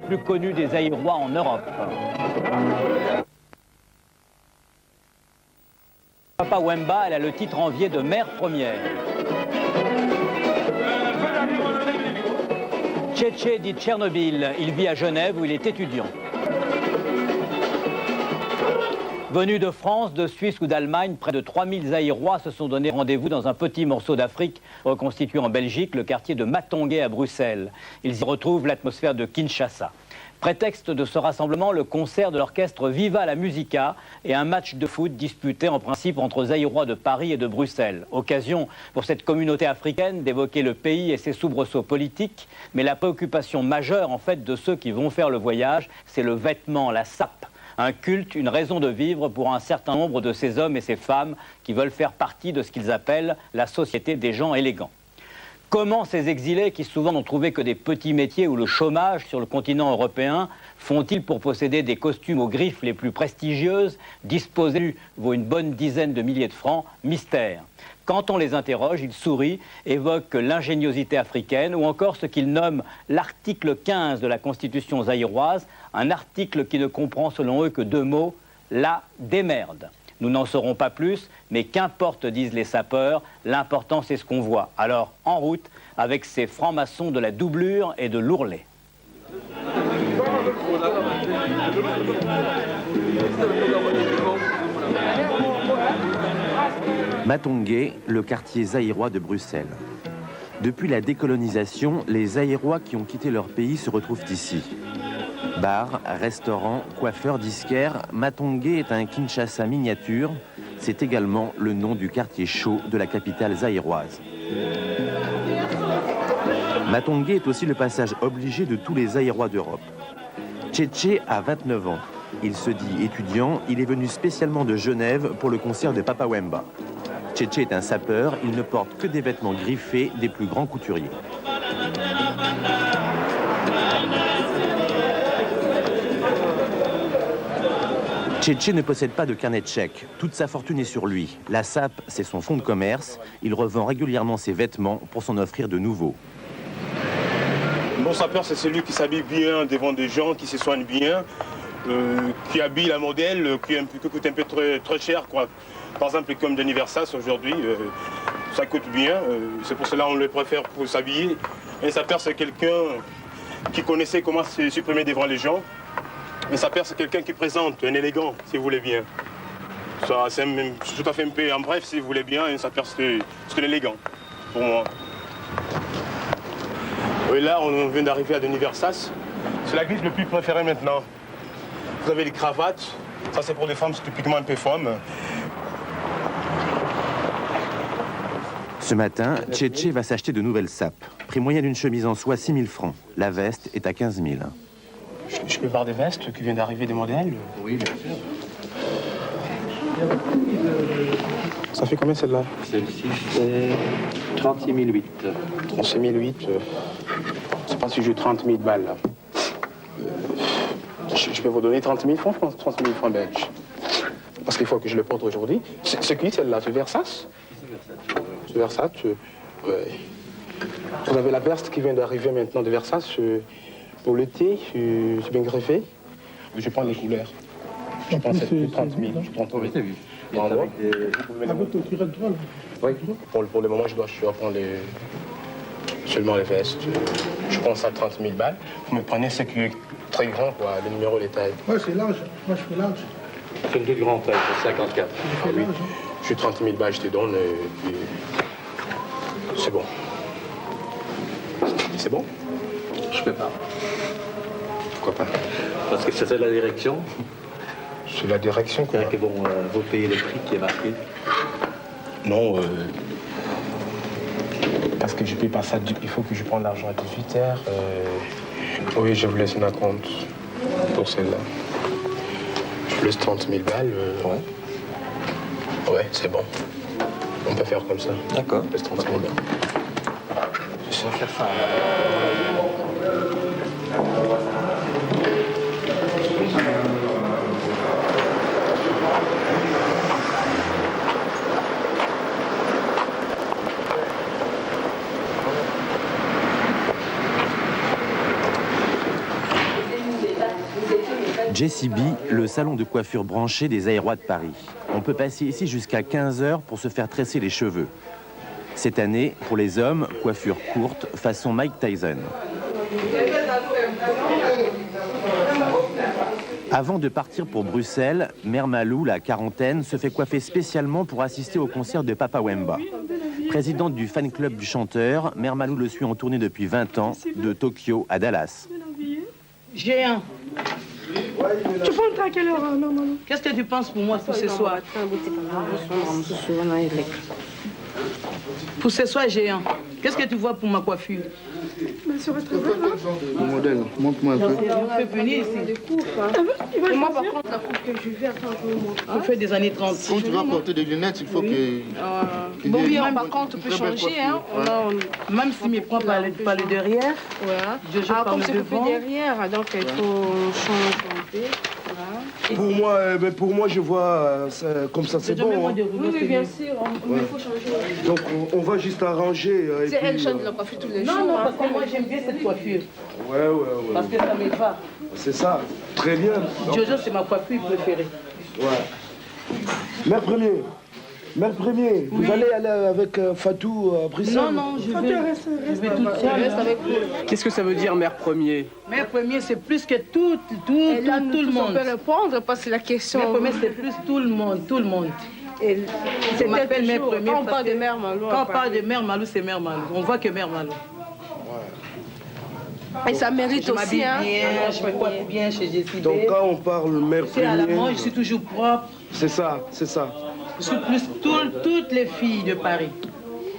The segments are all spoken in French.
Plus connu des Zaïrois en Europe. Papa Wemba, elle a le titre envié de mère première. Tchétché dit Tchernobyl, il vit à Genève où il est étudiant. Venus de France, de Suisse ou d'Allemagne, près de 3000 Zaïrois se sont donné rendez-vous dans un petit morceau d'Afrique reconstitué en Belgique, le quartier de Matongué à Bruxelles. Ils y retrouvent l'atmosphère de Kinshasa. Prétexte de ce rassemblement, le concert de l'orchestre Viva la Musica et un match de foot disputé en principe entre Zaïrois de Paris et de Bruxelles. Occasion pour cette communauté africaine d'évoquer le pays et ses soubresauts politiques, mais la préoccupation majeure en fait de ceux qui vont faire le voyage, c'est le vêtement, la sape. Un culte, une raison de vivre pour un certain nombre de ces hommes et ces femmes qui veulent faire partie de ce qu'ils appellent la société des gens élégants. Comment ces exilés, qui souvent n'ont trouvé que des petits métiers ou le chômage sur le continent européen, font-ils pour posséder des costumes aux griffes les plus prestigieuses, disposés vaut une bonne dizaine de milliers de francs? Mystère. Quand on les interroge, ils sourient, évoquent l'ingéniosité africaine ou encore ce qu'ils nomment l'article 15 de la Constitution zaïroise, un article qui ne comprend selon eux que deux mots, la démerde. Nous n'en saurons pas plus, mais qu'importe, disent les sapeurs, l'important c'est ce qu'on voit. Alors, en route, avec ces francs-maçons de la doublure et de l'ourlet. Matongué, le quartier zaïrois de Bruxelles. Depuis la décolonisation, les Zaïrois qui ont quitté leur pays se retrouvent ici. Bars, restaurants, coiffeurs, disquaires, Matongué est un Kinshasa miniature. C'est également le nom du quartier chaud de la capitale zaïroise. Matongué est aussi le passage obligé de tous les Zaïrois d'Europe. Tchétché a 29 ans. Il se dit étudiant, il est venu spécialement de Genève pour le concert de Papa Wemba. Tchétché est un sapeur, il ne porte que des vêtements griffés des plus grands couturiers. Tchétché ne possède pas de carnet de chèques. Toute sa fortune est sur lui. La sape, c'est son fonds de commerce. Il revend régulièrement ses vêtements pour s'en offrir de nouveaux. Un bon sapeur, c'est celui qui s'habille bien devant des gens, qui se soigne bien, qui habille la modèle, qui coûte un peu très cher, quoi. Par exemple, comme Denis Versas aujourd'hui, ça coûte bien. C'est pour cela qu'on le préfère pour s'habiller. Un sapeur, c'est quelqu'un qui connaissait comment se supprimer devant les gens. Un sapeur, c'est quelqu'un qui présente, un élégant, si vous voulez bien. Ça, c'est tout à fait un peu en bref, si vous voulez bien, un sapeur, c'est un élégant, pour moi. Et là, on vient d'arriver à Denis Versas. C'est la griffe le plus préférée maintenant. Vous avez les cravates. Ça, c'est pour les femmes, c'est typiquement un peu femme. Ce matin, Tchétché va s'acheter de nouvelles sapes. Prix moyen d'une chemise en soie, 6 000 francs. La veste est à 15 000. Je peux voir des vestes qui viennent d'arriver, des modèles? Oui, bien sûr. Ça fait combien celle-là? Celle-ci, c'est 36 008. 36 008. Je ne sais pas si j'ai 30 000 balles, là. Je peux vous donner 30 000 francs, 30 000 francs belges. Parce qu'il faut que je le porte aujourd'hui. C'est qui celle-là? C'est Versas? C'est Versas, ouais. Vous avez la veste qui vient d'arriver maintenant de Versas. Pour l'été, c'est bien greffé. Je prends les couleurs. Je prends 30 000. Je prends 30 000. Oui. Pour le moment, je dois prendre seulement les vestes. Je prends ça 30 000 balles. Vous me prenez ce qui est très grand, quoi, le numéro, les tailles. Ouais, c'est large. Moi, je fais large. C'est une toute grande taille, c'est 54. Ah oui. Je suis 30 000 balles, je te donne, et puis c'est bon. C'est bon? Je peux pas. Pourquoi pas? Parce que c'est la direction. C'est la direction, quoi. C'est-à-dire que bon, vous payez le prix qui est marqué. Non, parce que je paye pas ça, il faut que je prenne l'argent à 18 h. Oui, je vous laisse un compte pour celle-là. Je vous laisse 30 000 balles. Ouais, c'est bon. On peut faire comme ça. D'accord. Je laisse 30 000 balles. On va faire ça. JCB, le salon de coiffure branché des Aérois de Paris. On peut passer ici jusqu'à 15 heures pour se faire tresser les cheveux. Cette année, pour les hommes, coiffure courte, façon Mike Tyson. Avant de partir pour Bruxelles, Mère Malou, la quarantaine, se fait coiffer spécialement pour assister au concert de Papa Wemba. Présidente du fan club du chanteur, Mère Malou le suit en tournée depuis 20 ans, de Tokyo à Dallas. Géant. Tu peux entrer à quelle heure, Mère Malou? Qu'est-ce que tu penses pour moi pour ce soir? Pour ce soir, Géant. Qu'est-ce que tu vois pour ma coiffure? Mais ça va très bien, hein? Le modèle, montre-moi un peu. Je peux venir ici. Et moi, par contre, la coupe que je vais attends, je vous montre. On fait des années 30. Quand tu vas porter des lunettes, il faut que... Bon, oui, par contre, on peut changer, hein. Même si me prend par le derrière, Voilà. je joue par Comme le c'est coupé devant. derrière, donc il faut changer un peu. Voilà. Pour moi, je vois comme ça, c'est bon. Hein. Oui, bien sûr, mais il faut changer. Donc, on va juste arranger. Et C'est puis, elle change la coiffure tous les jours. Non, parce que moi j'aime bien cette coiffure. Ouais. Parce que ça me va. C'est ça. Très bien. Jojo, c'est ma coiffure préférée. Ouais. Mère Premier, vous allez aller avec Fatou à Bruxelles? Non, je vais toute seule. Reste avec vous. Qu'est-ce que ça veut dire, mère premier? Mère première, c'est plus que tout Et là, le nous tous, on monde. peut répondre parce que la question... Mère première, c'est plus tout le monde. C'est On m'appelle Mère toujours, première quand on parce parle de que Mère Malou... Quand on parle de Mère Malou, c'est Mère Malou. On voit que Mère Malou. Et ça mérite Je aussi, m'habille hein. bien, je me coiffe bien chez JCB. Donc, quand on parle Mère Je suis à la Premier, main, je suis toujours propre. c'est ça. Je suis plus toutes les filles de Paris.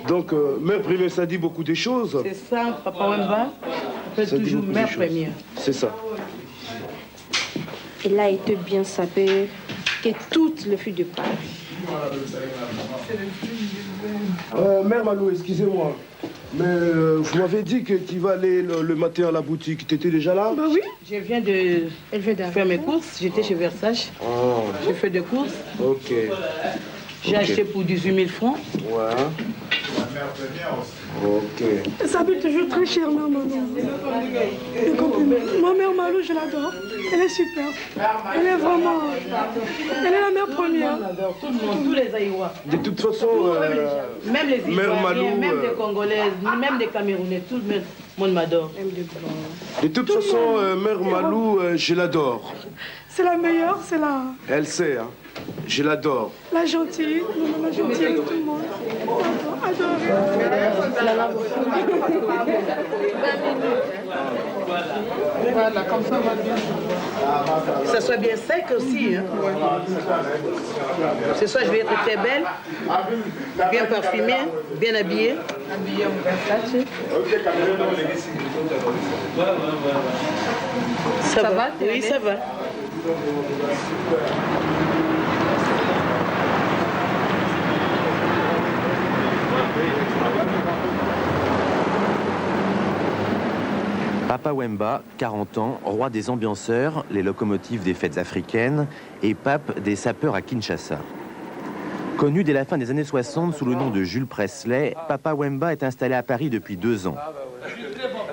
Donc, Mère Première, ça dit beaucoup de choses. C'est ça, Papa Wemba. On fait Ça dit toujours beaucoup de Mère choses. première. C'est ça. Elle a été bien sapée que toutes les filles de Paris. Mère Malou, excusez-moi. Mais vous m'avez dit que tu vas aller le matin à la boutique. Tu étais déjà là? Bah oui. Je viens de Elle vient d'arriver. faire mes courses. J'étais chez Versace. Oh, J'ai fait des courses. ok. J'ai acheté pour 18 000 francs. Ouais. Ok. Ça coûte toujours très cher, Mère Malou. Moi, Mère Malou, je l'adore. Elle est super. Elle est vraiment... Elle est la mère première. Tout le monde, tous les Aïwas. De toute façon, Même les Mère Ivoiriens, Malou, même des Congolaises, même des Camerounais. Tout le monde m'adore. de toute façon, Mère Malou, je l'adore. C'est la meilleure, c'est Elle sait, hein. Je l'adore. la gentille. La gentille avec tout le monde. Adore. Voilà, comme ça, on va bien. Que ça soit bien sec aussi. Hein. Ce soir, je vais être très belle, bien parfumée, bien habillée. Habillée en Versace. Ça va? Oui, ça va. Papa Wemba, 40 ans, roi des ambianceurs, les locomotives des fêtes africaines et pape des sapeurs à Kinshasa. Connu dès la fin des années 60 sous le nom de Jules Presley, Papa Wemba est installé à Paris depuis 2 ans.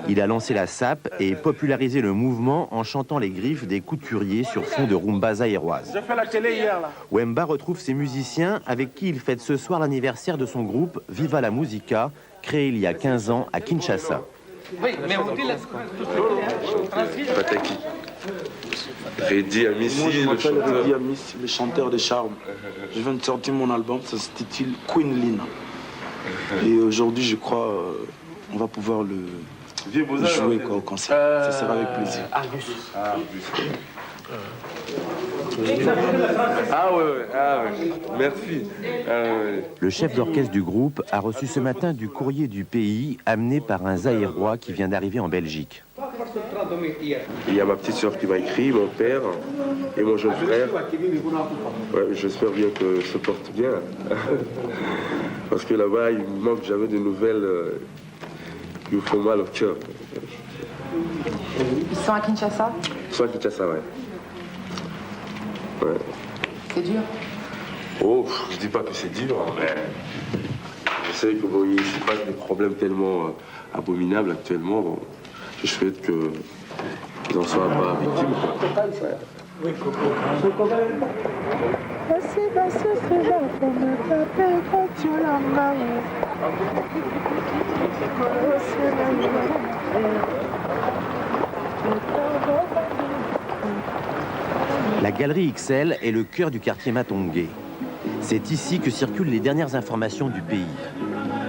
Il a lancé la sape et popularisé le mouvement en chantant les griffes des couturiers sur fond de rumba zaïroise. J'ai fait la télé hier, là. Wemba retrouve ses musiciens avec qui il fête ce soir l'anniversaire de son groupe Viva la Musica, créé il y a 15 ans à Kinshasa. Pataki. Reddy Amissi, Moi, je le m'appelle chanteur. Reddy Amissi, le chanteur de charme. Je viens de sortir mon album, ça s'intitule Queen Lina. Et aujourd'hui, je crois, on va pouvoir le jouer quoi, au concert. Ça sera avec plaisir. Ah ouais, merci. Le chef d'orchestre du groupe a reçu ce matin du courrier du pays amené par un Zaïrois qui vient d'arriver en Belgique. Il y a ma petite soeur qui m'a écrit, mon père et mon jeune frère. Ouais, j'espère bien que ça se porte bien. Parce que là-bas, il me manque jamais de nouvelles qui me font mal au cœur. Ils sont à Kinshasa? Ils sont à Kinshasa, ouais. Ouais. C'est dur? Oh, je dis pas que c'est dur, mais je sais que bon, il se passe des problèmes tellement abominables actuellement. Bon, je souhaite qu'ils n'en soient pas victimes. Quoi. La galerie XL est le cœur du quartier Matongué. C'est ici que circulent les dernières informations du pays.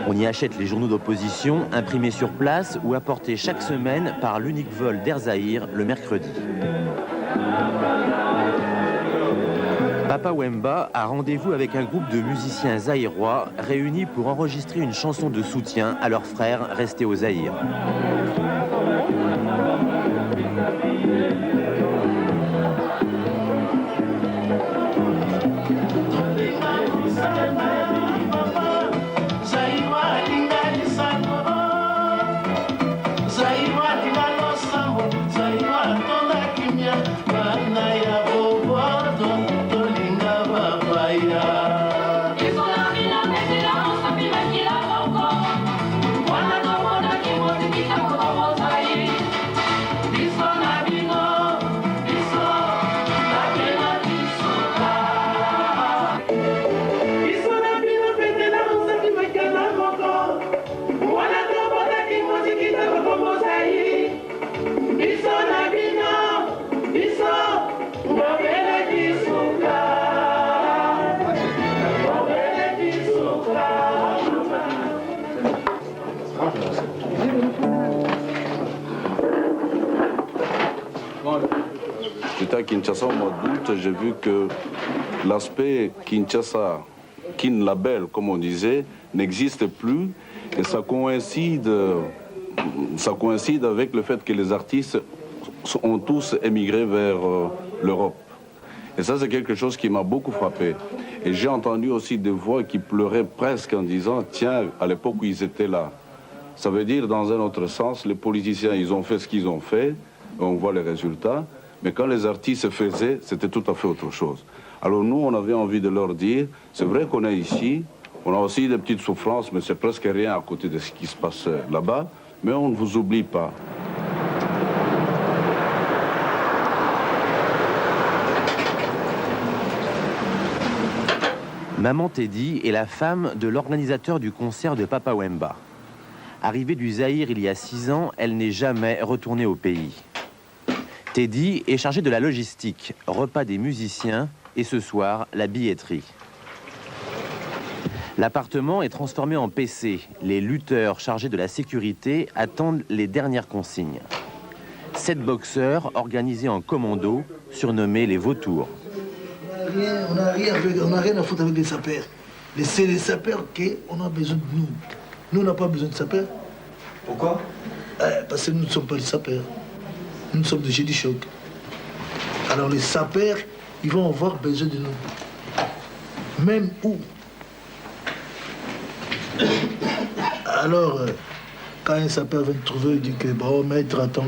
On y achète les journaux d'opposition, imprimés sur place ou apportés chaque semaine par l'unique vol d'Air Zahir le mercredi. Papa Wemba a rendez-vous avec un groupe de musiciens zaïrois réunis pour enregistrer une chanson de soutien à leurs frères restés au Zaïre. J'étais à Kinshasa au mois d'août, j'ai vu que l'aspect Kinshasa, Kin Label, comme on disait, n'existe plus. Et ça coïncide avec le fait que les artistes ont tous émigré vers l'Europe. Et ça, c'est quelque chose qui m'a beaucoup frappé. Et j'ai entendu aussi des voix qui pleuraient presque en disant, tiens, à l'époque où ils étaient là. Ça veut dire, dans un autre sens, les politiciens, ils ont fait ce qu'ils ont fait, on voit les résultats, mais quand les artistes se faisaient, c'était tout à fait autre chose. Alors nous, on avait envie de leur dire, c'est vrai qu'on est ici, on a aussi des petites souffrances, mais c'est presque rien à côté de ce qui se passe là-bas, mais on ne vous oublie pas. Maman Teddy est la femme de l'organisateur du concert de Papa Wemba. Arrivée du Zaïre il y a 6 ans, elle n'est jamais retournée au pays. Teddy est chargée de la logistique, repas des musiciens et ce soir, la billetterie. L'appartement est transformé en PC. Les lutteurs chargés de la sécurité attendent les dernières consignes. 7 boxeurs organisés en commando, surnommés les vautours. On n'a rien à foutre avec les sapeurs. C'est les sapeurs qu'on a besoin de nous. Nous, on n'a pas besoin de sapeurs. Pourquoi? Parce que nous ne sommes pas les sapeurs. Nous sommes des Génie Choc. Alors les sapeurs, ils vont avoir besoin de nous. Même où. Alors, quand un sapeur vient te trouver, il dit que, bon, maître, attends,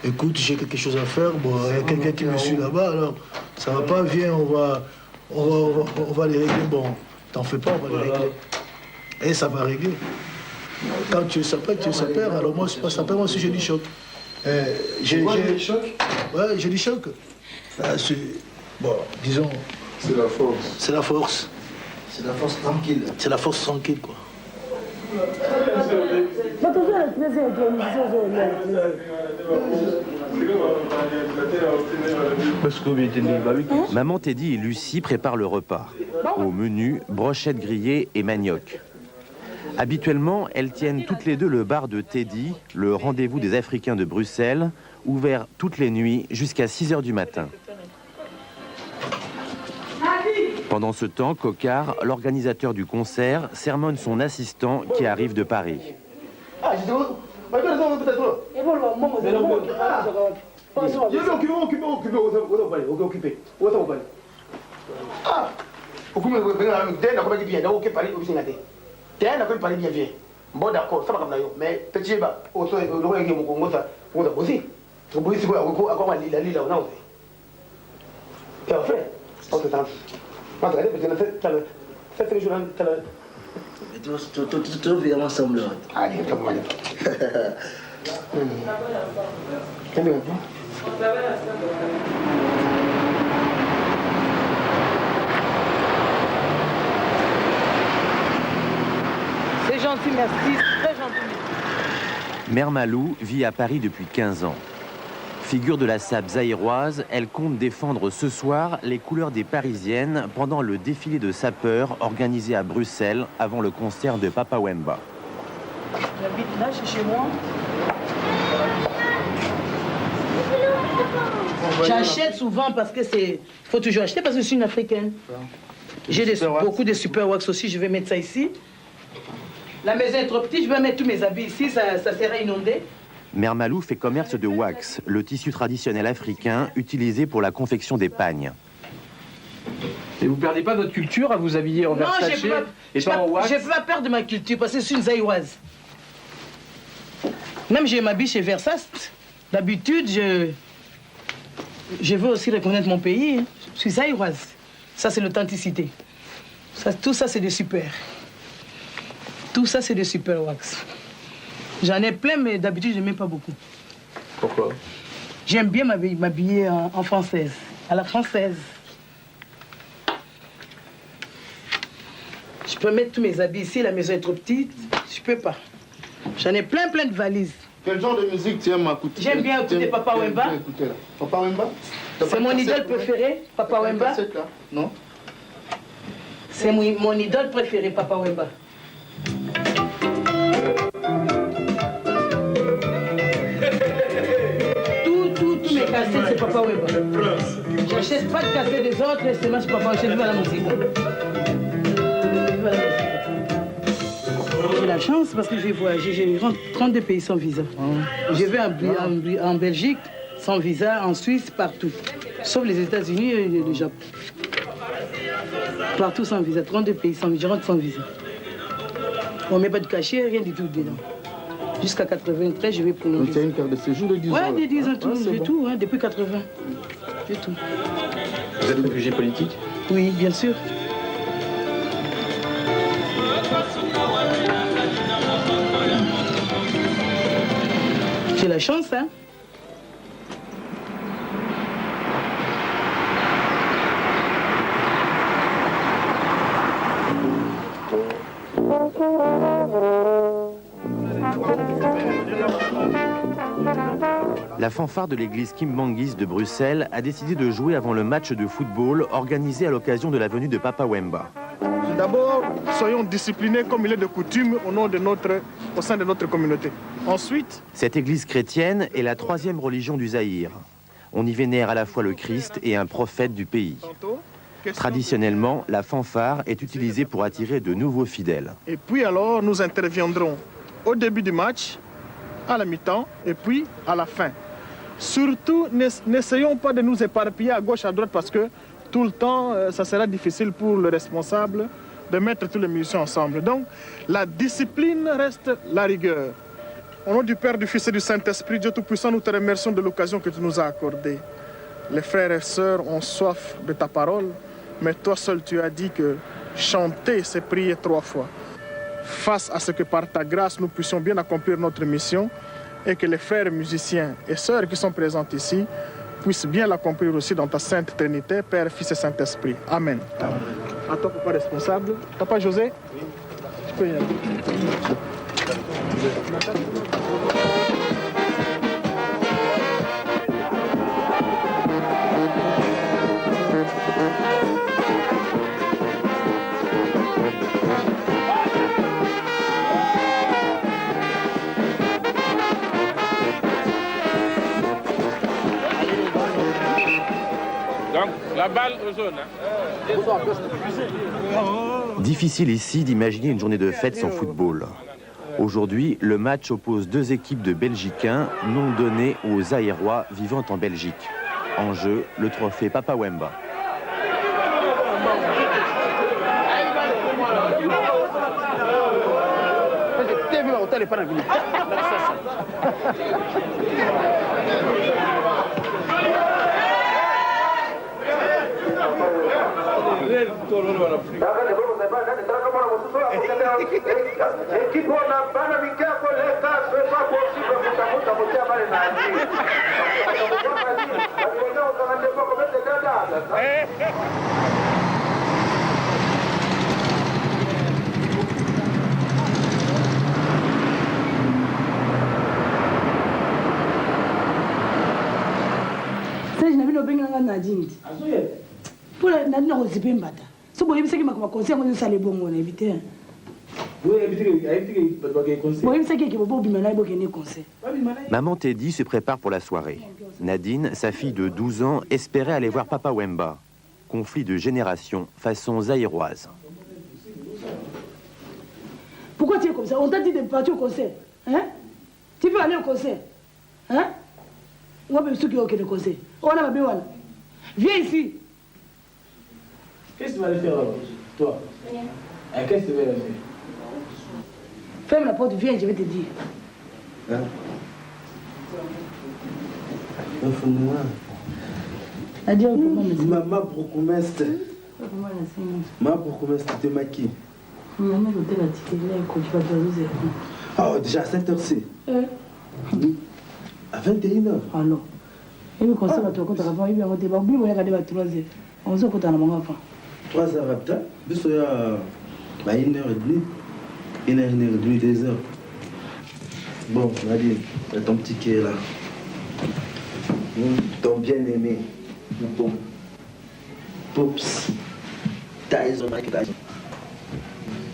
écoute, j'ai quelque chose à faire, bon, il y a quelqu'un qui me suit là-bas, alors, ça va pas, viens, on va les régler. Bon, t'en fais pas, on va les régler. Et ça va régler. Quand tu es sapeur, alors moi, je suis pas sapeur, moi, c'est Génie Choc. Génie Choc? Ouais, Génie Choc. Bon, disons... C'est la force. C'est la force. C'est la force tranquille. C'est la force tranquille, quoi. Maman Teddy et Lucie préparent le repas. Au menu, brochettes grillées et manioc. Habituellement, elles tiennent toutes les deux le bar de Teddy, le rendez-vous des Africains de Bruxelles, ouvert toutes les nuits jusqu'à 6 h du matin. Pendant ce temps, Cocard, l'organisateur du concert, sermonne son assistant qui arrive de Paris. Bon d'accord, ça va comme d'ailleurs, mais petit bas, au sol, le roi qui est mon Congo, ça, on a aussi. Tu peux essayer à quoi la lila, on a aussi. Et en fait, on se tente. Moi, ça fait jours, tu as vu ensemble. Allez, comme moi. gentil, merci. Très gentil. Mère Malou vit à Paris depuis 15 ans. Figure de la SAP zaïroise, elle compte défendre ce soir les couleurs des Parisiennes pendant le défilé de sapeurs organisé à Bruxelles avant le concert de Papa Wemba. J'habite là, chez moi. J'achète souvent parce que c'est... Il faut toujours acheter parce que je suis une Africaine. J'ai beaucoup de super wax aussi, je vais mettre ça ici. La maison est trop petite, je vais mettre tous mes habits ici, ça sera inondé. Mère Malou fait commerce de wax, le tissu traditionnel africain utilisé pour la confection des pagnes. Et vous perdez pas votre culture à vous habiller en Versace et pas en wax? J'ai pas peur de ma culture parce que je suis une zaïroise. Même je m'habille chez Versace. D'habitude, je veux aussi reconnaître mon pays. Je suis zaïroise. Ça, c'est l'authenticité. Tout ça, c'est des super. Tout ça, c'est des super wax. J'en ai plein, mais d'habitude, je n'aime pas beaucoup. Pourquoi? J'aime bien m'habiller en française, à la française. Je peux mettre tous mes habits ici, la maison est trop petite. Je peux pas. J'en ai plein de valises. Quel genre de musique tu aimes écouter? J'aime bien écouter Papa Wemba. Papa Wemba? C'est mon idole préféré, Papa Wemba. Non? C'est mon idole préféré, Papa Wemba. Tous mes cassettes, c'est Papa Wemba. J'achète pas de cassettes des autres, c'est moi, c'est Papa Wemba. Je vais à la musique. J'ai la chance parce que j'ai voyagé, j'ai rentré 32 pays sans visa. Je vais en Belgique sans visa, en Suisse, partout. Sauf les États-Unis et le Japon. Partout sans visa, 32 pays sans visa, je rentre sans visa. On ne met pas de cachet, rien du tout dedans. Jusqu'à 93, je vais prolonger. Tu as une carte de séjour de 10 ans? Ouais, de 10 ans, j'ai tout, hein, depuis 80. J'ai tout. Vous êtes réfugié politique? Oui, bien sûr. J'ai la chance, hein. La fanfare de l'église Kimbangis de Bruxelles a décidé de jouer avant le match de football organisé à l'occasion de la venue de Papa Wemba. D'abord, soyons disciplinés comme il est de coutume au sein de notre communauté. Ensuite... Cette église chrétienne est la 3e religion du Zaïre. On y vénère à la fois le Christ et un prophète du pays. Traditionnellement, la fanfare est utilisée pour attirer de nouveaux fidèles. Et puis alors, nous interviendrons au début du match, à la mi-temps et puis à la fin. Surtout, n'essayons pas de nous éparpiller à gauche, à droite parce que tout le temps, ça sera difficile pour le responsable de mettre tous les musiciens ensemble. Donc, la discipline reste la rigueur. Au nom du Père, du Fils et du Saint-Esprit, Dieu Tout-Puissant, nous te remercions de l'occasion que tu nous as accordée. Les frères et sœurs ont soif de ta parole, mais toi seul, tu as dit que chanter, c'est prier 3 fois. Face à ce que par ta grâce, nous puissions bien accomplir notre mission et que les frères musiciens et sœurs qui sont présents ici puissent bien l'accomplir aussi dans ta sainte Trinité, Père, Fils et Saint-Esprit. Amen. Amen. À toi, papa responsable. Papa José, tu peux y aller. Donc, la balle aux jaunes. Difficile ici d'imaginer une journée de fête sans football. Aujourd'hui, le match oppose 2 équipes de Belgicains non données aux Zaïrois vivant en Belgique. En jeu, le trophée Papa Wemba. belge na bino benganga Nadine. Pour la Nadine on se pembata. So boye bisaki makoma conseil ngo sale bongo na éviter. Maman Teddy se prépare pour la soirée. Nadine, sa fille de 12 ans, espérait aller voir Papa Wemba. Conflit de génération façon zaïroise. Pourquoi tu es comme ça? On t'a dit de partir au concert. Hein? Tu veux aller au concert? Hein? On va ceux qui ont le concert. On a bien. Viens ici. Qu'est-ce que tu vas aller faire alors, toi? Qu'est-ce que tu vas aller faire? Ferme la porte, viens, je vais te dire. Hein? Maman Brokomeste. Maman Brokomeste, tu m'as qui? Ah, déjà à 7h-ci. À 21h. Alors. Et le concert va te raconter avant, il va te dire, il va regarder à 3h. On se compte à la maman. 3h après, bis il y a 1h30. 1h30, 2h. Bon, Nadine, ton petit quai là. Ton bien-aimé. Bon. Pops. Tyson, Mike Tyson.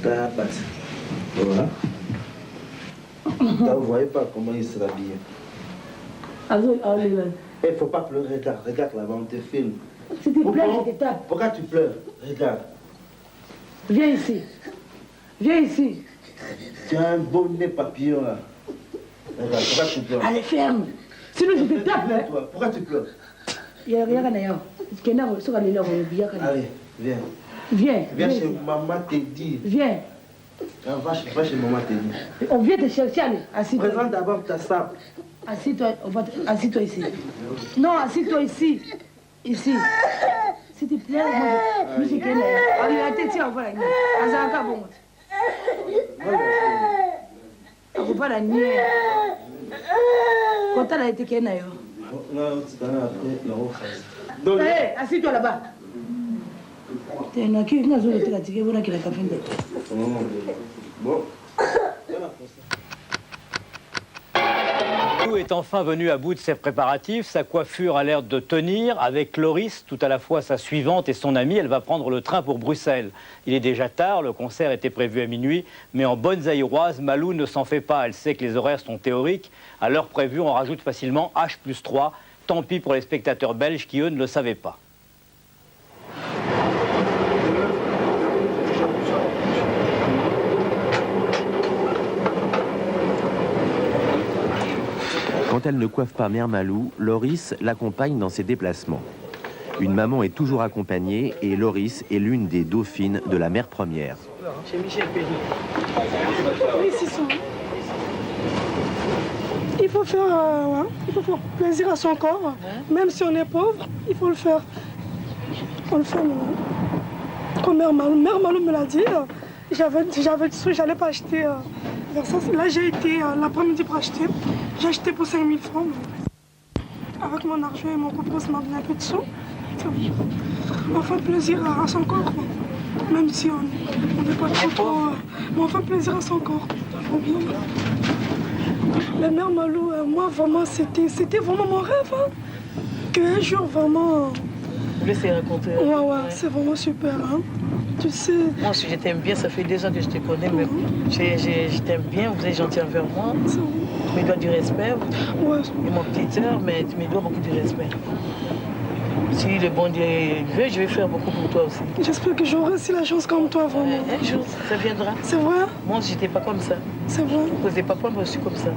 T'as passé. Voilà. Vous voyez pas comment il se rhabille. Il ne faut pas pleurer, regarde là-bas, on te filme. Si tu pleures, je te tape. Pourquoi tu pleures? Regarde. Viens ici. Viens ici. Tu as un beau nez papillon là. Regarde, pourquoi tu pleures? Allez, ferme. Sinon, je te tape. Hein? Toi. Pourquoi tu pleures? Allez, viens. Viens chez maman Teddy. Viens. Va chez maman Teddy. On vient te chercher, allez. Assis-toi. Présente d'abord ta sape. Assis-toi ici. Non, assis-toi ici. Ici. S'il te plaît, moi, je suis là. Allez, la tête, tiens, voilà. Azaka, bon. On ne peut pas la nier. Quand elle a été qu'elle n'a eu. Hé, assis-toi là-bas. Malou est enfin venu à bout de ses préparatifs. Sa coiffure a l'air de tenir. Avec Loris, tout à la fois sa suivante et son amie, elle va prendre le train pour Bruxelles. Il est déjà tard, le concert était prévu à minuit, mais en bonne zaïroise, Malou ne s'en fait pas. Elle sait que les horaires sont théoriques. À l'heure prévue, on rajoute facilement H+3. Tant pis pour les spectateurs belges qui, eux, ne le savaient pas. Quand elle ne coiffe pas Mère Malou, Loris l'accompagne dans ses déplacements. Une maman est toujours accompagnée et Loris est l'une des dauphines de la mère première. Chez Michel Péry. Oui, c'est ça. Il faut faire plaisir à son corps. Même si on est pauvre, il faut le faire. On le fait, comme Mère Malou me l'a dit, j'avais des sous, j'allais pas acheter. Là, j'ai été l'après-midi pour acheter. J'ai acheté pour 5 000 francs. Avec mon argent et mon copain, ça m'a donné un peu de sous. On fait plaisir à son corps. Même si on n'est pas trop... mais on fait plaisir à son corps. La Mère Malou, moi, vraiment, c'était vraiment mon rêve. Hein. Qu'un jour, vraiment... Vous laissez raconter. Ouais, c'est vraiment super. Hein. Tu sais... Moi aussi, je t'aime bien, ça fait 2 ans que je te connais, mais je t'aime bien, vous êtes gentil envers moi. Tu me dois du respect. Ouais. Et mon petit heure, mais tu me dois beaucoup de respect. Si le bon Dieu veut, je vais faire beaucoup pour toi aussi. J'espère que j'aurai aussi la chance comme toi, vraiment. Un jour, ça viendra. C'est vrai? Moi, je n'étais pas comme ça. C'est vrai? Je ne posais pas point, mais je suis comme ça.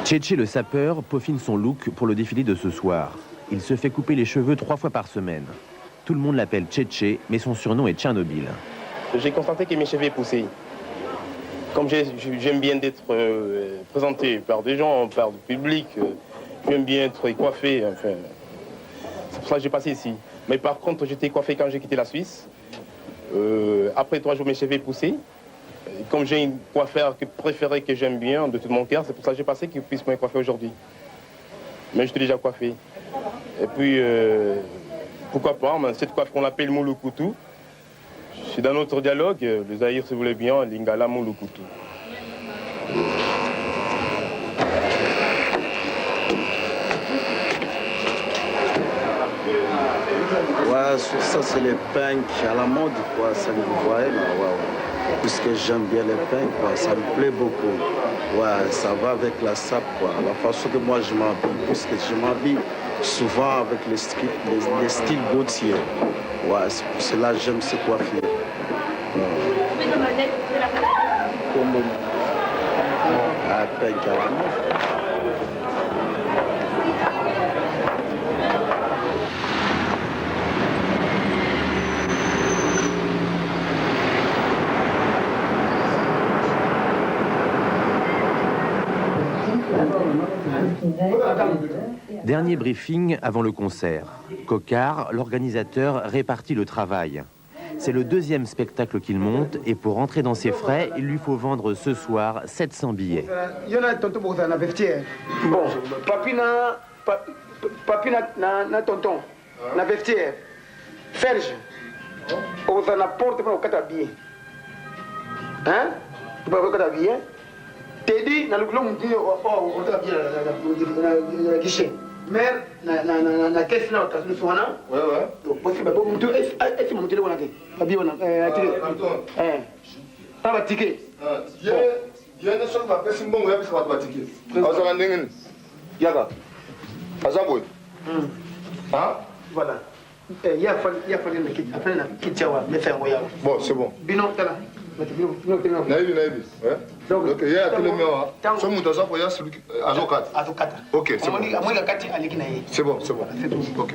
Tchétché le sapeur peaufine son look pour le défilé de ce soir. Il se fait couper les cheveux 3 fois par semaine. Tout le monde l'appelle Tchétché, mais son surnom est Tchernobyl. J'ai constaté que mes cheveux est poussé. Comme j'aime bien d'être présenté par des gens, par le public, j'aime bien être coiffé, enfin. C'est pour ça que j'ai passé ici. Mais par contre, j'étais coiffé quand j'ai quitté la Suisse. Après 3 jours, mes cheveux poussés. Comme j'ai une coiffeur préférée que j'aime bien de tout mon cœur, c'est pour ça que j'ai passé qu'il puisse me coiffer aujourd'hui. Mais je t'ai déjà coiffé. Et puis, pourquoi pas, cette coiffe qu'on appelle Moulukoutou. C'est dans notre dialogue, le Zaïre, si vous voulez bien, Lingala Moulukoutou. Ouais, ça c'est les peintres à la mode, quoi, ça vous voyez là, ouais. Puisque j'aime bien les peintres, quoi, ça me plaît beaucoup. Ouais, ça va avec la sape, quoi. La façon que moi je m'habille, puisque je m'habille souvent avec les styles Gautier. Ouais, c'est pour cela que j'aime ces coiffures. Ah, peintre à la mode. Dernier briefing avant le concert. Cocard, l'organisateur, répartit le travail. C'est le deuxième spectacle qu'il monte et pour rentrer dans ses frais, il lui faut vendre ce soir 700 billets. Bon, papi na tonton, na vestiaire, Ferge, on na porte pour le billet. Hein? Tu peux avoir le billet? Teddy, na luklo mti on t'a bien la guichet. Mère na caisse là tu nous soina. Ouais ouais. Donc possible pas mtu est mon télé wala ke. Abi wala télé. Pas ba ticket. Il y a une chose va passer bon ouais parce que pas ticket. Azanga ndengene. Yaga. Azambo. Hein? Voilà. Il y a fallu le kit après na kitchawa me faire moya. Bon, c'est bon. Bino tala. Naibi. Ouais. Donc, il y a tout le monde. Son mouton, il y a celui qui. Azokata. Ok, c'est bon. C'est bon, c'est bon. Ok.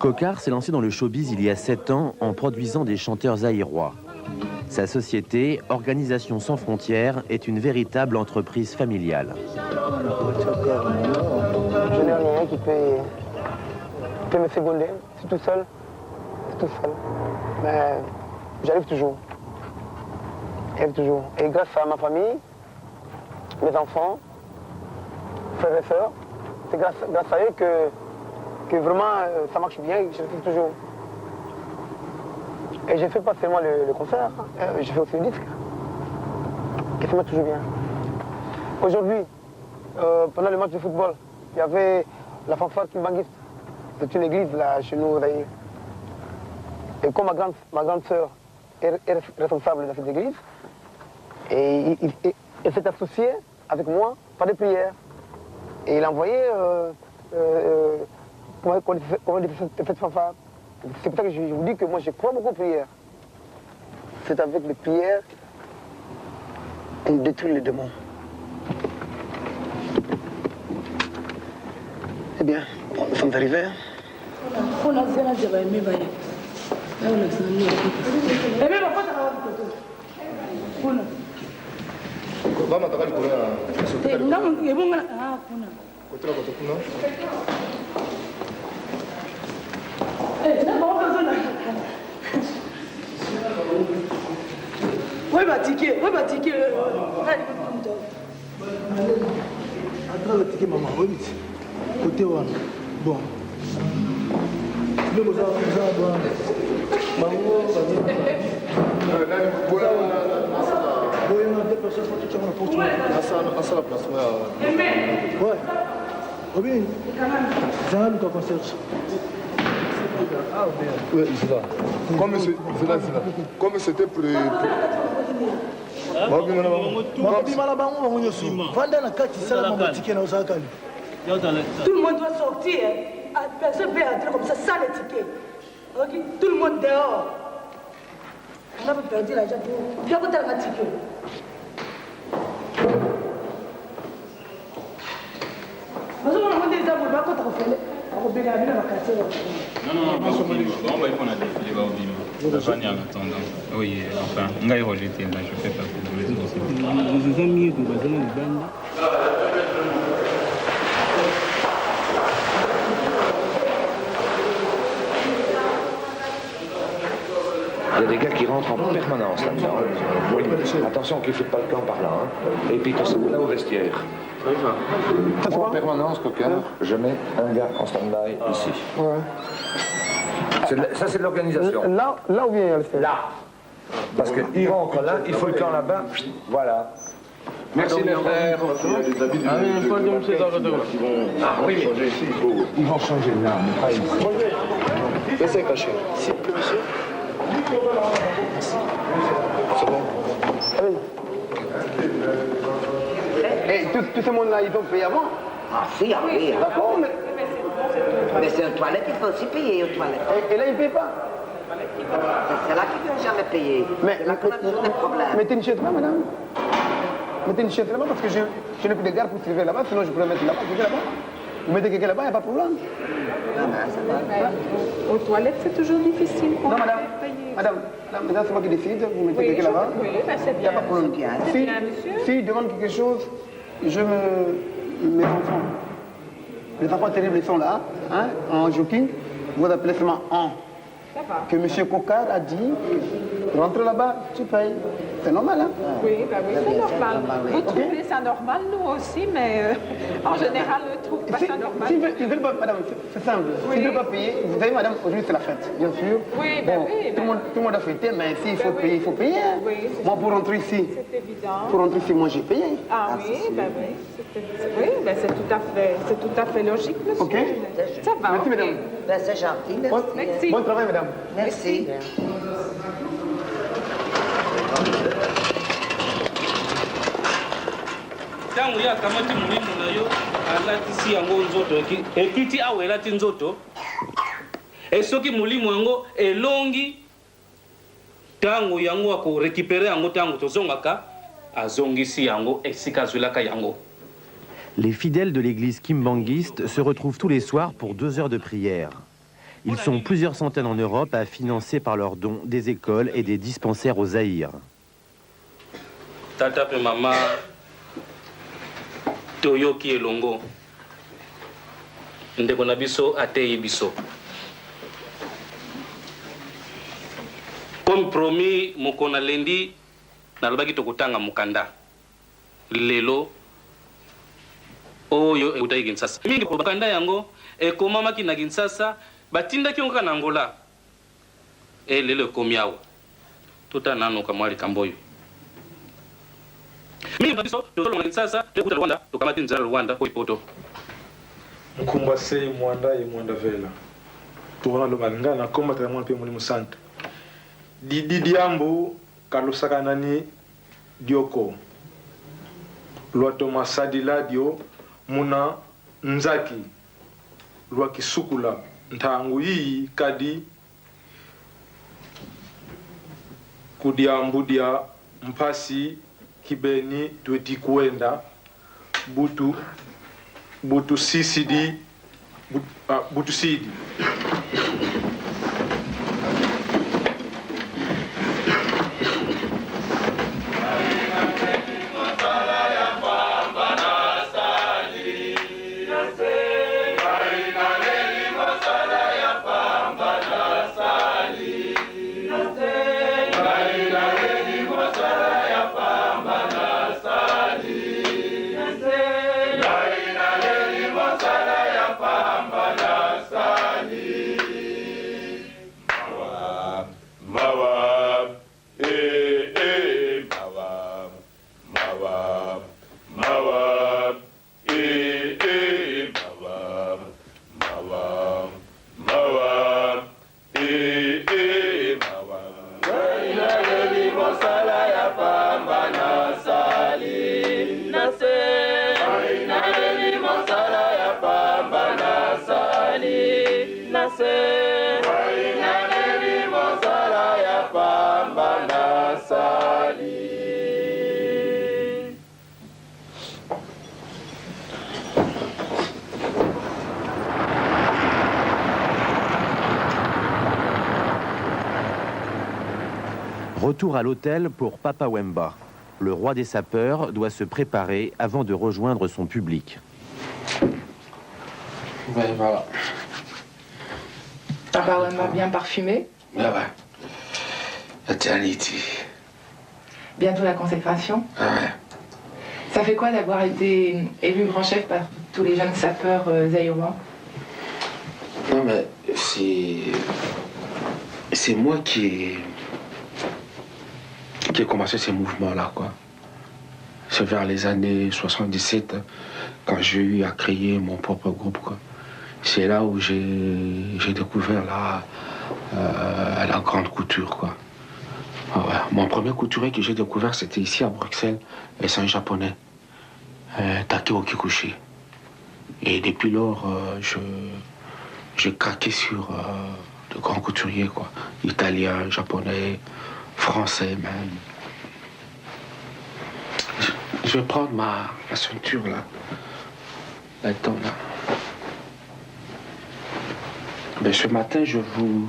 Cocard s'est lancé dans le showbiz il y a 7 ans en produisant des chanteurs zaïrois. Sa société, Organisation Sans Frontières, est une véritable entreprise familiale. Je n'ai rien qui peut me seconder, c'est tout seul. Tout seul. Mais j'arrive toujours. J'arrive toujours. Et grâce à ma famille, mes enfants, frères et sœurs, c'est grâce à eux que vraiment ça marche bien, je fais toujours. Et je fais pas seulement le concert, je fais aussi le disque. Et ça marche toujours bien. Aujourd'hui, pendant le match de football, il y avait la fanfare kimbangiste. C'est une église là chez nous. Et comme ma grande sœur est responsable de cette église, et elle s'est associée avec moi par des prières. Et il a envoyé comment il fait cette fanfare. C'est pour ça que je vous dis que moi je crois beaucoup aux prières. C'est avec les prières qu'on détruit les démons. Eh bien, nous sommes arrivés. Ouais, bah, ticket. Attends le ticket, maman, oui, vite. Côté one. Bon. Le besoin, maman, ouais. Robin, c'est un autre concert. Oui, c'est là. Comme c'était prévu. Tout le monde doit sortir. Personne ne peut entrer comme ça sans les tickets. Okay? Tout le monde dehors. On a perdu l'argent pour bien voter le ticket. Nous avons des amis qui ont fait. On va bien aller dans la quartier. Non, on va y prendre les va au bino. La famille en attendant. Oui, enfin, on va y rejeter là, je fais pas pour les autres. Vous avez mis que vous avez une bande. Il y a des gars qui rentrent en permanence là-dedans. Oui. Attention qu'ils ne foutent pas le camp par là. Hein. Et puis quand c'est là au vestiaire. En permanence, coquin, je mets un gars en stand-by ici. Ouais. Ça, c'est de l'organisation. Là ou bien là. Parce qu'il rentre là, il faut le camp là-bas. Voilà. Merci les frères. Ah oui, mais ils vont changer de l'arme. Laissez cacher. S'il vous plaît, monsieur. C'est bon. Et tout ce monde-là, ils ont payé avant? Ah si, ah oui. D'accord, mais... Mais c'est une toilette, il faut aussi payer aux toilettes. Et là, ils ne payent pas? C'est là qu'ils ne vont jamais payer. C'est là qu'on a toujours des problèmes. Mettez une chaise là, madame. Mettez une chaise là-bas parce que je n'ai plus de garde pour tirer là-bas, sinon je pourrais mettre là-bas, quelqu'un là-bas. Vous mettez quelqu'un là-bas, il n'y a pas de problème. Aux toilettes, c'est toujours difficile. Non, madame. Madame, c'est moi qui décide. Vous mettez quelqu'un là-bas. Oui, c'est bien. Il n'y a pas de problème. S'il demande quelque chose, je mes enfants. Les enfants terribles, ils sont là, hein, en jogging. Vous appelez seulement en. Que M. Cocard a dit, rentre là-bas, tu payes. C'est normal, hein? Oui, bah oui, c'est normal. Vous trouvez ça normal, nous aussi, mais en général, on ne trouve pas ça normal. S'ils ne veulent pas, madame, c'est simple. S'ils ne veulent pas payer, vous savez, madame, aujourd'hui c'est la fête, bien sûr. Oui, bon, tout le monde a fêté, mais s'il faut payer, il faut payer. Hein. Oui, moi, pour rentrer ici, pour rentrer ici, moi, j'ai payé. Ah oui, ben oui. Oui, ben c'est tout à fait logique, monsieur. Ok. Ça va. Merci, madame. Ben, c'est gentil, merci. Merci. Bon travail, madame. Merci. Tangu ya kamati muhimu na yo alatisi yango nzoto ekiti awe elati nzoto esoki mulimu yango elongi tangu yango ako récupérer yango tangu tozongaka azongisi yango esika zwelaka yango. Les fidèles de l'église kimbangiste se retrouvent tous les soirs pour 2 heures de prière. Ils sont plusieurs centaines en Europe à financer par leurs dons des écoles et des dispensaires au Zaïre. Tata pe mama toyoki elongo ndeko na biso atei biso. Comme promis mokona lendi nalobaki tokutanga mukanda lelo oyo eutayi Kinshasa mingi mukanda yango ekomamaki na Kinshasa batindaki onga na Angola lelo ekomi awa totananuka mwali kamboyo mingi biso tozolonga Kinshasa tokuta Rwanda tokamati nzala Rwanda ko ipoto Mkumba sei mwanda ye mwanda vela tuona lo balinga na komba tala mwana pe mulimu sante Didi Diambo kalosaka nani dioko lwa Thomas Diladio muna nzaki lwa kisukula ntangu yi kadi kudiambu dia mpasi kibeni tweti kuenda butu sisidi butu sidi Retour à l'hôtel pour Papa Wemba. Le roi des sapeurs doit se préparer avant de rejoindre son public. Ben voilà. Papa Wemba bien parfumé. Ben ouais. Eternity. Bientôt la consécration. Ouais. Ça fait quoi d'avoir été élu grand chef par tous les jeunes sapeurs zaïrois? Non mais c'est moi qui ai commencé ces mouvements-là, quoi. C'est vers les années 77, quand j'ai eu à créer mon propre groupe, quoi. C'est là où j'ai découvert la grande couture, quoi. Ah ouais. Mon premier couturier que j'ai découvert, c'était ici à Bruxelles, et c'est un japonais, Takeo Kikuchi. Et depuis lors, j'ai craqué sur de grands couturiers, quoi. Italiens, japonais, français même. Je vais prendre ma ceinture là. Là-dedans, là. Ben, ce matin, je vous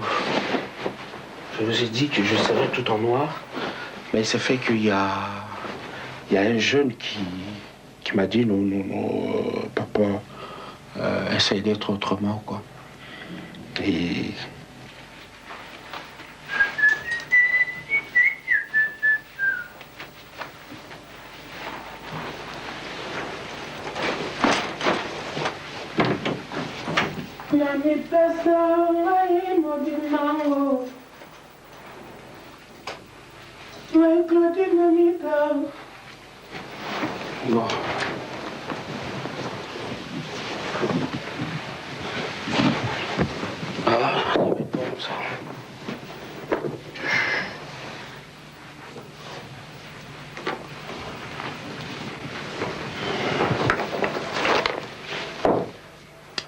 ai dit que je serais tout en noir. Mais c'est fait qu'il y a un jeune qui m'a dit non, papa, essaye d'être autrement, quoi. Et bon. Ah, ça va être bon, ça.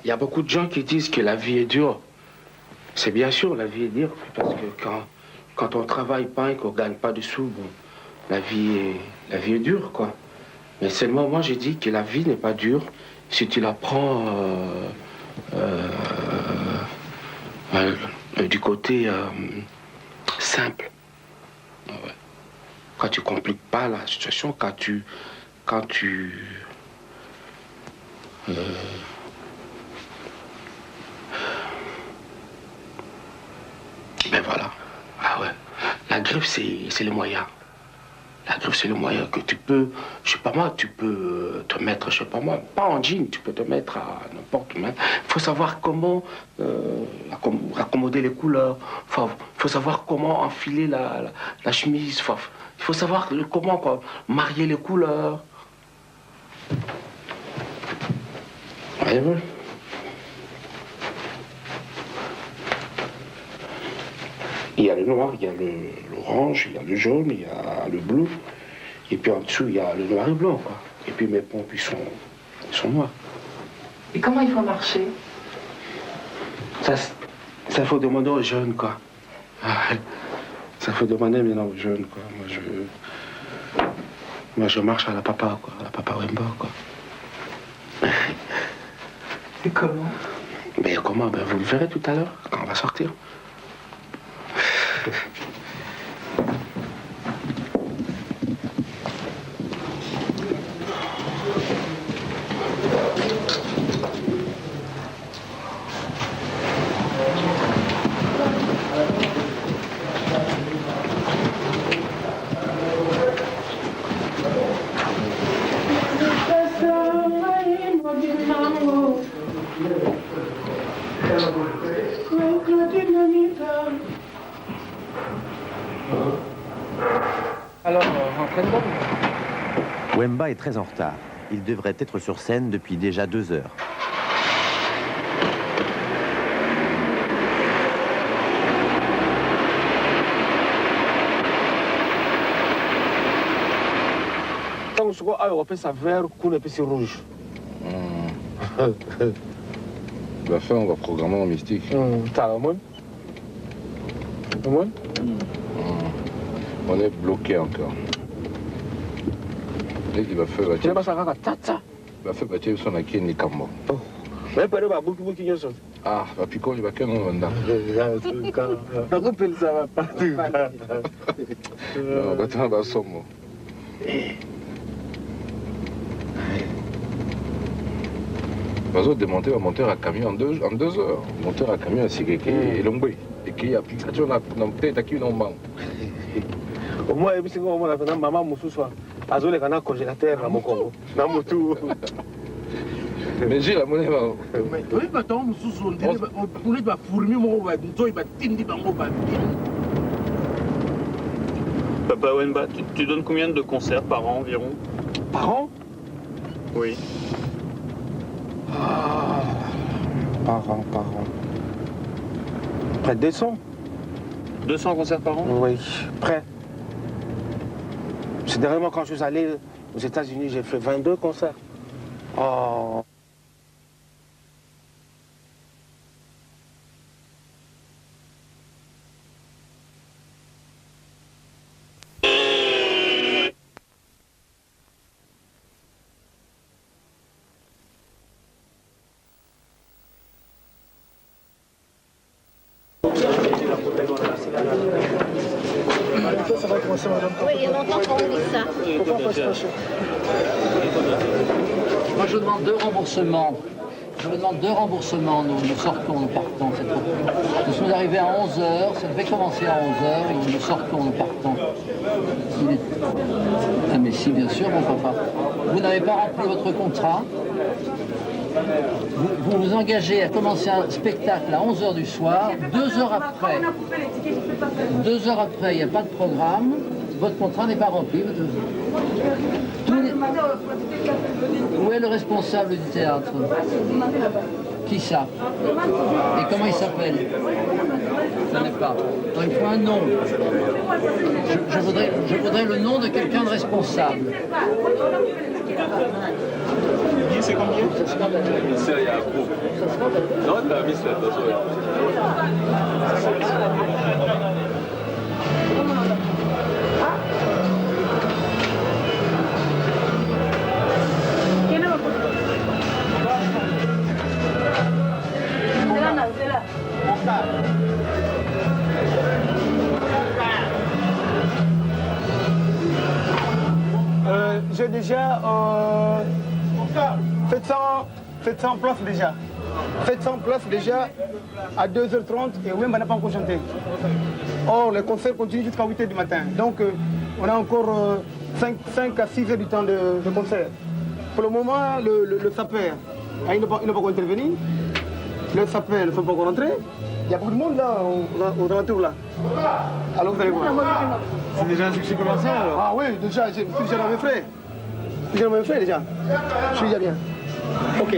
Il y a beaucoup de gens qui disent que la vie est dure. C'est bien sûr, la vie est dure, parce que quand on travaille pas et qu'on gagne pas de sous, bon, la vie est dure, quoi. Mais seulement moi, j'ai dit que la vie n'est pas dure si tu la prends du côté simple. Ouais. Quand tu compliques pas la situation, quand tu ben voilà. Ah ouais. La griffe, c'est le moyen. La griffe, c'est le moyen que tu peux, je sais pas moi, tu peux te mettre, je sais pas moi, pas en jean, tu peux te mettre à n'importe où. Il faut savoir comment raccommoder les couleurs. Il faut savoir comment enfiler la chemise. Il faut savoir comment, quoi, marier les couleurs. Voyez-vous? Il y a le noir, il y a l'orange, il y a le jaune, il y a le bleu. Et puis en dessous, il y a le noir et blanc, quoi. Et puis mes pompes, ils sont noirs. Et comment il faut marcher? Ça faut demander aux jeunes, quoi. Ça faut demander maintenant aux jeunes, quoi. Moi, je marche à la papa, quoi. À la papa Wemba, quoi. Et comment? Mais comment? Ben, vous le verrez tout à l'heure, quand on va sortir. Alors, entraînement. Wemba est très en retard. Il devrait être sur scène depuis déjà 2 heures. La fin, on va programmer en mystique. On est bloqué encore. Et il va faire bâtir son acquis ni kambo. Ah, va piquer, il va qu'un nom là. On va t'en avoir son mot. Vas-y, démonter un moteur à camion en 2 heures. Monteur à camion à Sigeke et Longwe. Et qui a pu, tu as peut-être acquis une ombre. Au moins, il y a maman Moussousoua. Azole kana congélateur na mokongo. Na mutu. Mais j'ai la monnaie. Oui, bâton, Moussousoua, on est fourmi, on va tindi bango. Papa Wemba, tu donnes combien de concerts par an environ? Par an? Oui. Par an. Près de 200. 200 concerts par an? Oui, près. C'est dernièrement quand je suis allé aux États-Unis, j'ai fait 22 concerts. Oh. Ça va commencer, madame. Oui, il y a longtemps qu'on dit ça. Pourquoi pas se fâcher? Moi, je demande 2 remboursements. Nous sortons, nous partons. Nous sommes arrivés à 11h, ça devait commencer à 11h, et nous sortons, nous partons. Ah mais si, bien sûr, mon papa. Vous n'avez pas rempli votre contrat. Vous vous engagez à commencer un spectacle à 11h du soir, 2 heures après, il n'y a pas de programme, votre contrat n'est pas rempli. Où est le responsable du théâtre? Qui ça? Et comment il s'appelle? Je ne sais pas. Donc, il faut un nom. Je voudrais le nom de quelqu'un de responsable. C'est combien? C'est Yacoub. Non, t'as mis ça, J'ai déjà fait 100 places déjà. Faites 100 places déjà à 2h30 et même on n'a pas encore chanté. Or, le concert continue jusqu'à 8h du matin. Donc, on a encore 5 à 6 heures du temps de concert. Pour le moment, le sapeur, il n'a pas encore intervenu. Le sapeur ne peut pas encore rentrer. Il y a beaucoup de monde là, aux alentours là. Alors vous allez voir. C'est déjà un succès commercial alors? Ah oui, déjà, je suis déjà dans mes frais. Je suis dans mes frais déjà. Je suis déjà bien. Ok.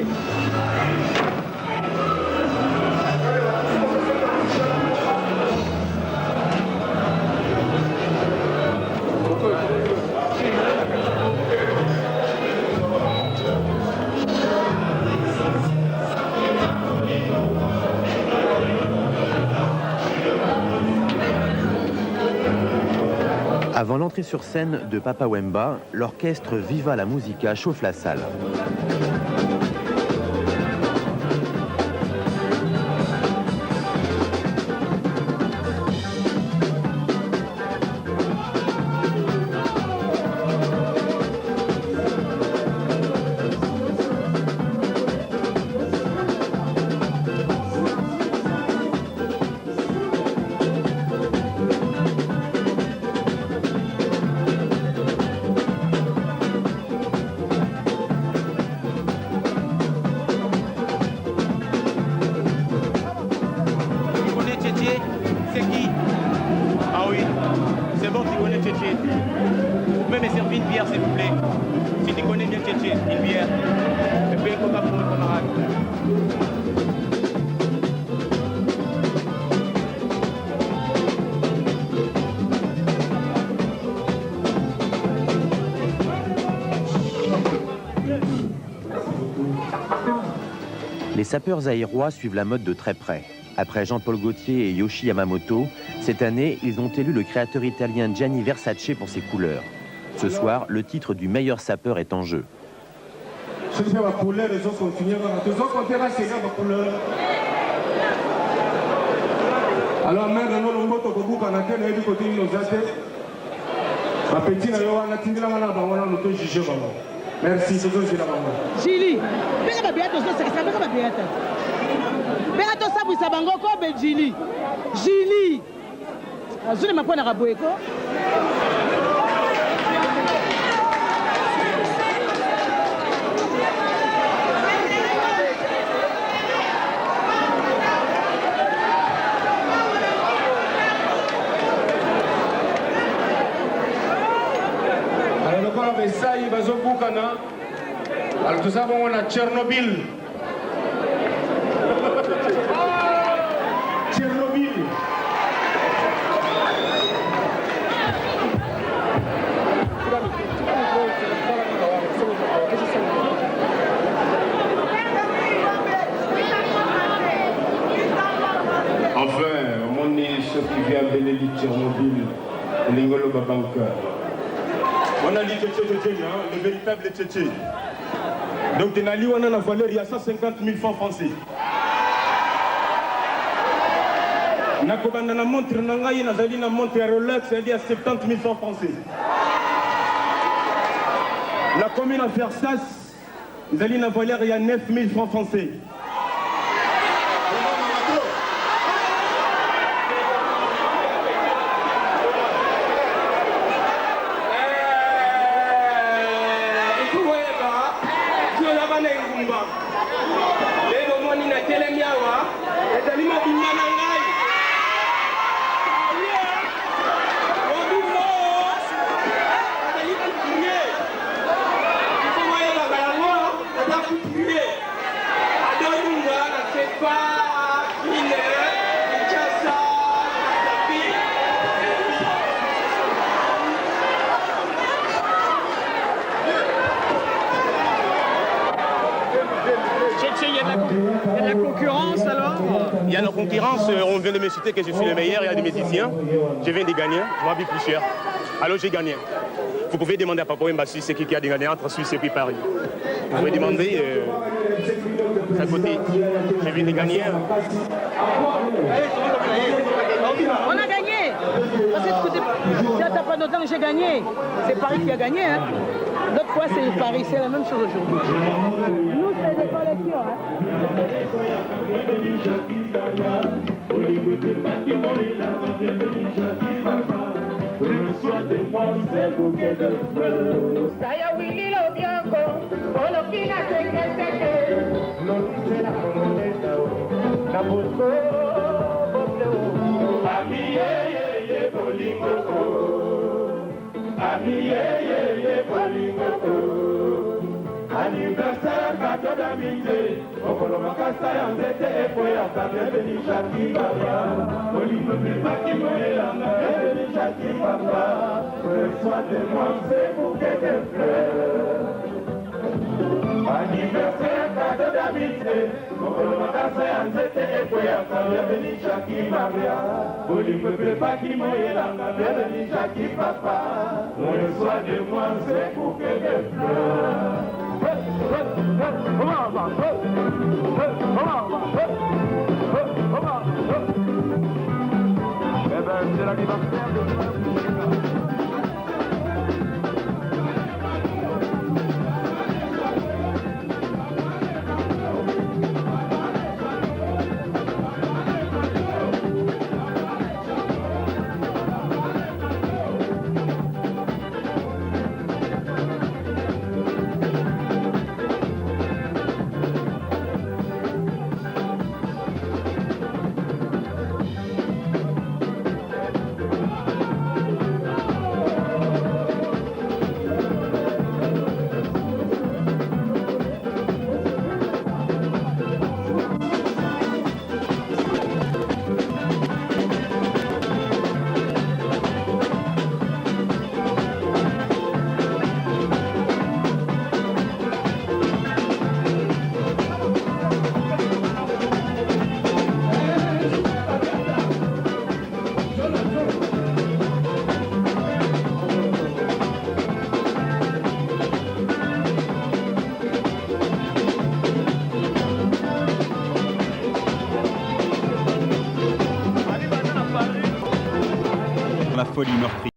Avant l'entrée sur scène de Papa Wemba, l'orchestre Viva la Musica chauffe la salle. C'est qui? Ah oui, c'est bon, tu connais Tchétché. Vous pouvez me servir une bière, s'il vous plaît. Si tu connais bien Tchétché, une bière. Et puis un coca pour mon camarade. Les sapeurs zaïrois suivent la mode de très près. Après Jean-Paul Gaultier et Yoshi Yamamoto, cette année, ils ont élu le créateur italien Gianni Versace pour ses couleurs. Ce soir, le titre du meilleur sapeur est en jeu. Alors, merci, c'est Gili, benga biato so sekisa benga biata. Benga to sabu sabango ko be Gili. Gili. Azule mapona kaboyeko. esai bazobukana alors toza bongo na Tchernobyl. Ceux qui viennent de l'élite Tchernobyl, l'Ingolo Babanka. On a dit le véritable Tchétché. Donc, Denali, on a la valeur, il y a 150 000 francs français. Nakobanda na montre nangaye nazali na montre à Rolex, elle dit à 70 000 francs français. La commune à Versas, ils allaient na valeur, il y a 9 000 francs français. Il y a de la concurrence alors? Il y a la concurrence, on vient de me citer que je suis le meilleur, il y a des musiciens. Je viens de gagner, je m'habille plus cher. Alors j'ai gagné. Vous pouvez demander à Papa Wemba c'est qui a gagné entre Suisse et puis Paris. Vous pouvez demander à côté. Je viens de gagner. On a gagné. Ça pas longtemps que j'ai gagné. C'est Paris qui a gagné. Hein. L'autre fois c'est Paris, c'est la même chose aujourd'hui. Nous c'est des collections. Anniversaire gâteau d'amitié, Okolo Makasa Yanzete Epoyata, bienvenue Chaki Baba, Olimbe Baki Moelanga, bienvenue Chaki Baba, reçois de moi ces bouquets de fleurs. Anniversaire gâteau d'amitié, Okolo Makasa Yanzete Epoyata, bienvenue Chaki Baba, Olimbe Baki Moelanga, bienvenue Chaki Baba, reçois de moi ces bouquets de fleurs. C'est l'anniversaire de La folie meurtrière.